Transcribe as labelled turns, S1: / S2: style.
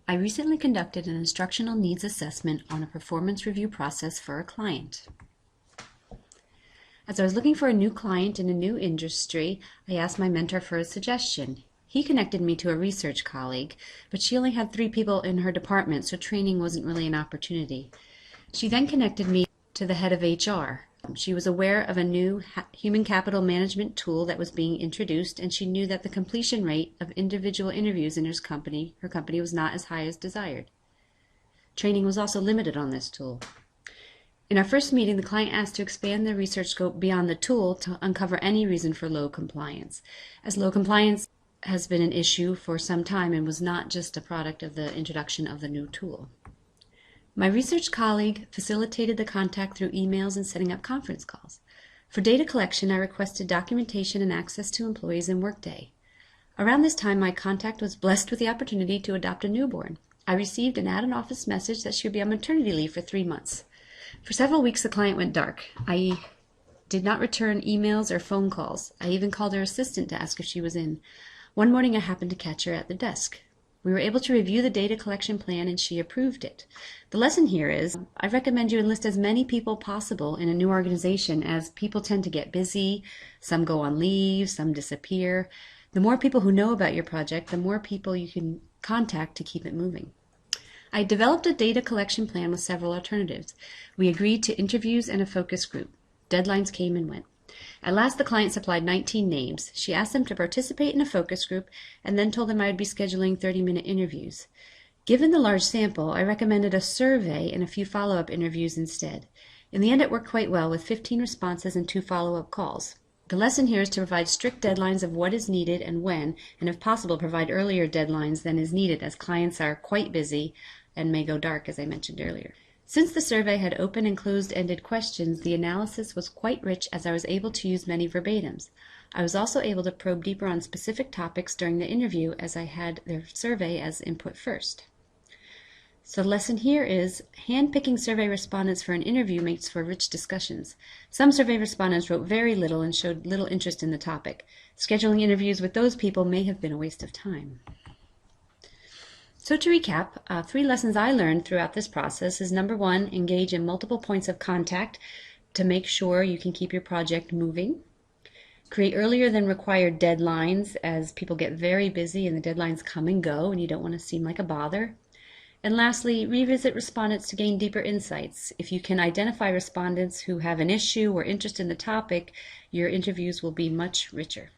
S1: I recently conducted an instructional needs assessment on a performance review process for a client. As I was looking for a new client in a new industry, I asked my mentor for a suggestion. He connected me to a research colleague, but she only had 3 people in her department, so training wasn't really an opportunity. She then connected me to the head of HR. She was aware of a new human capital management tool that was being introduced, and she knew that the completion rate of individual interviews in her company was not as high as desired. Training was also limited on this tool. In our first meeting, the client asked to expand the research scope beyond the tool to uncover any reason for low compliance, as low compliance has been an issue for some time and was not just a product of the introduction of the new tool. My research colleague facilitated the contact through emails and setting up conference calls. For data collection, I requested documentation and access to employees in Workday. Around this time, my contact was blessed with the opportunity to adopt a newborn. I received an out-of-office message that she would be on maternity leave for 3 months. For several weeks, the client went dark. I did not return emails or phone calls. I even called her assistant to ask if she was in. One morning, I happened to catch her at the desk. We were able to review the data collection plan and she approved it. The lesson here is, I recommend you enlist as many people possible in a new organization, as people tend to get busy, some go on leave, some disappear. The more people who know about your project, the more people you can contact to keep it moving. I developed a data collection plan with several alternatives. We agreed to interviews and a focus group. Deadlines came and went. At last, the client supplied 19 names. She asked them to participate in a focus group and then told them I would be scheduling 30-minute interviews. Given the large sample, I recommended a survey and a few follow-up interviews instead. In the end, it worked quite well, with 15 responses and 2 follow-up calls. The lesson here is to provide strict deadlines of what is needed and when, and if possible, provide earlier deadlines than is needed, as clients are quite busy and may go dark, as I mentioned earlier. Since the survey had open and closed-ended questions, the analysis was quite rich, as I was able to use many verbatims. I was also able to probe deeper on specific topics during the interview, as I had their survey as input first. So the lesson here is, handpicking survey respondents for an interview makes for rich discussions. Some survey respondents wrote very little and showed little interest in the topic. Scheduling interviews with those people may have been a waste of time. So to recap, 3 lessons I learned throughout this process is: number 1, engage in multiple points of contact to make sure you can keep your project moving. Create earlier than required deadlines, as people get very busy and the deadlines come and go and you don't want to seem like a bother. And lastly, revisit respondents to gain deeper insights. If you can identify respondents who have an issue or interest in the topic, your interviews will be much richer.